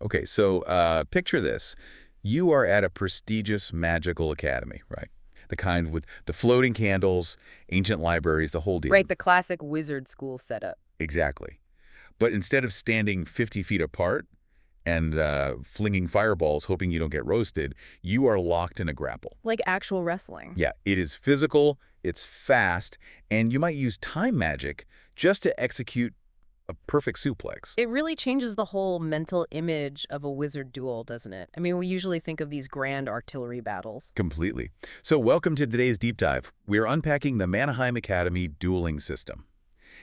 Okay, so picture this. You are at a prestigious magical academy, right? The kind with the floating candles, ancient libraries, the whole deal. Right, the classic wizard school setup. Exactly. But instead of standing 50 feet apart and flinging fireballs hoping you don't get roasted, you are locked in a grapple. Like actual wrestling. Yeah, it is physical, it's fast, and you might use time magic just to execute a perfect suplex. It really changes the whole mental image of a wizard duel, doesn't it? I mean, we usually think of these grand artillery battles. Completely. So welcome to today's deep dive. We are unpacking the Manaheim Academy dueling system.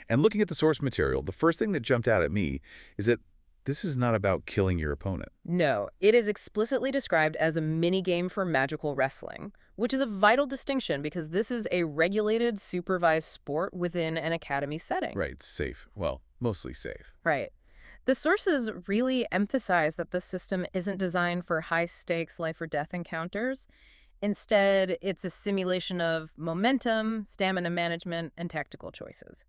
And looking at the source material, the first thing that jumped out at me is that this is not about killing your opponent. No, it is explicitly described as a mini-game for magical wrestling, which is a vital distinction because this is a regulated, supervised sport within an academy setting. Right, safe. Well, mostly safe. Right. The sources really emphasize that the system isn't designed for high-stakes life or death encounters. Instead, it's a simulation of momentum, stamina management, and tactical choices.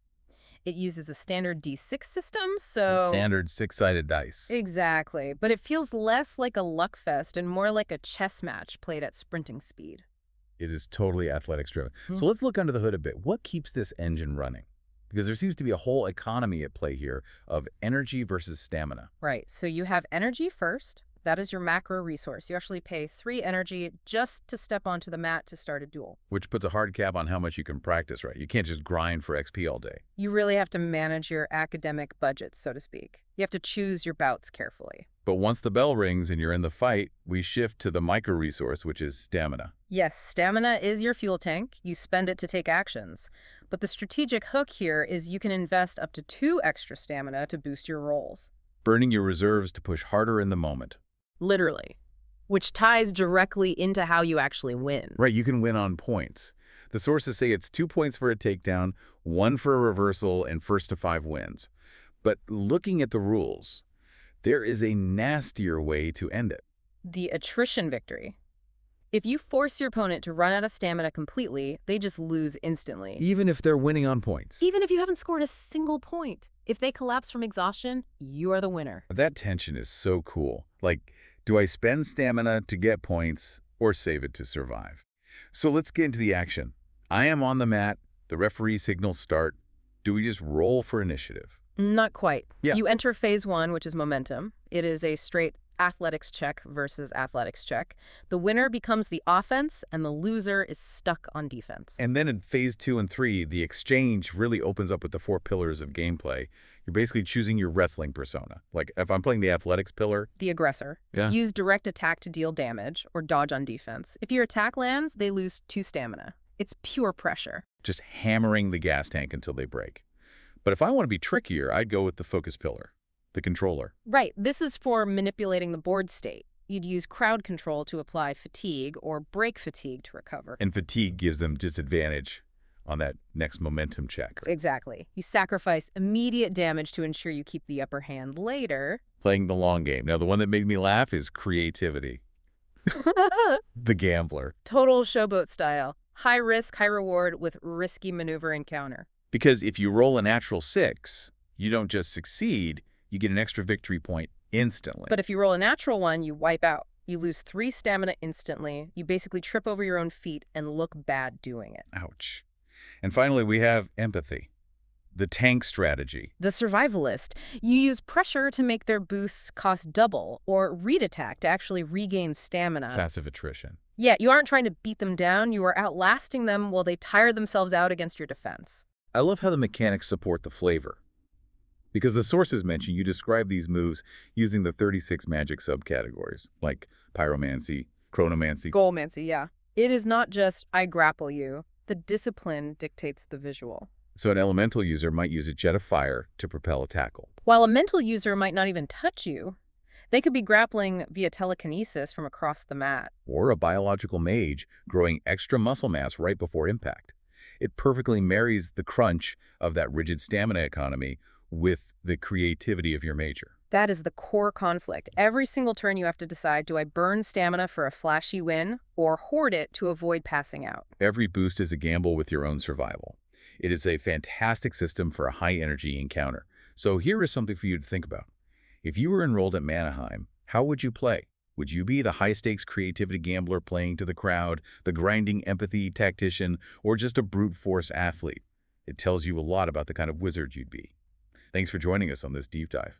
It uses a standard D6 system, so... Standard six-sided dice. Exactly, but it feels less like a luck fest and more like a chess match played at sprinting speed. It is totally athletics-driven. Hmm. So let's look under the hood a bit. What keeps this engine running? Because there seems to be a whole economy at play here of energy versus stamina. Right, so you have energy first. That is your macro resource. You actually pay 3 energy just to step onto the mat to start a duel. Which puts a hard cap on how much you can practice, right? You can't just grind for XP all day. You really have to manage your academic budget, so to speak. You have to choose your bouts carefully. But once the bell rings and you're in the fight, we shift to the micro resource, which is stamina. Yes, stamina is your fuel tank. You spend it to take actions. But the strategic hook here is you can invest up to 2 extra stamina to boost your rolls. Burning your reserves to push harder in the moment. Literally. Which ties directly into how you actually win. Right, you can win on points. The sources say it's 2 points for a takedown, 1 for a reversal, and first to 5 wins. But looking at the rules, there is a nastier way to end it. The attrition victory. If you force your opponent to run out of stamina completely, they just lose instantly. Even if they're winning on points. Even if you haven't scored a single point. If they collapse from exhaustion, you are the winner. That tension is so cool. Like, do I spend stamina to get points or save it to survive? So let's get into the action. I am on the mat. The referee signals start. Do we just roll for initiative? Not quite. Yeah. You enter phase 1, which is momentum. It is a straight athletics check versus athletics check. The winner becomes the offense, and the loser is stuck on defense. And then in phase 2 and 3, the exchange really opens up with the 4 pillars of gameplay. You're basically choosing your wrestling persona. Like, if I'm playing the athletics pillar. The aggressor. Yeah. Use direct attack to deal damage, or dodge on defense. If your attack lands, they lose 2 stamina. It's pure pressure. Just hammering the gas tank until they break. But if I want to be trickier, I'd go with the focus pillar. The controller. Right. This is for manipulating the board state. You'd use crowd control to apply fatigue or break fatigue to recover. And fatigue gives them disadvantage on that next momentum check. Exactly. You sacrifice immediate damage to ensure you keep the upper hand later. Playing the long game. Now, the one that made me laugh is creativity. The gambler. Total showboat style. High risk, high reward with risky maneuver encounter. Because if you roll a natural 6, you don't just succeed, you get an extra victory point instantly. But if you roll a natural one, you wipe out. You lose 3 stamina instantly. You basically trip over your own feet and look bad doing it. Ouch. And finally, we have empathy. The tank strategy. The survivalist. You use pressure to make their boosts cost double, or read attack to actually regain stamina. Passive attrition. Yeah, you aren't trying to beat them down. You are outlasting them while they tire themselves out against your defense. I love how the mechanics support the flavor. Because the sources mention you describe these moves using the 36 magic subcategories, like pyromancy, chronomancy. Goalmancy, yeah. It is not just, I grapple you. The discipline dictates the visual. So an elemental user might use a jet of fire to propel a tackle. While a mental user might not even touch you, they could be grappling via telekinesis from across the mat. Or a biological mage growing extra muscle mass right before impact. It perfectly marries the crunch of that rigid stamina economy with the creativity of your major. That is the core conflict. Every single turn you have to decide, do I burn stamina for a flashy win or hoard it to avoid passing out? Every boost is a gamble with your own survival. It is a fantastic system for a high-energy encounter. So here is something for you to think about. If you were enrolled at Manaheim, How would you play? Would you be the high-stakes creativity gambler playing to the crowd, the grinding empathy tactician, or just a brute force athlete? It tells you a lot about the kind of wizard you'd be. Thanks for joining us on this deep dive.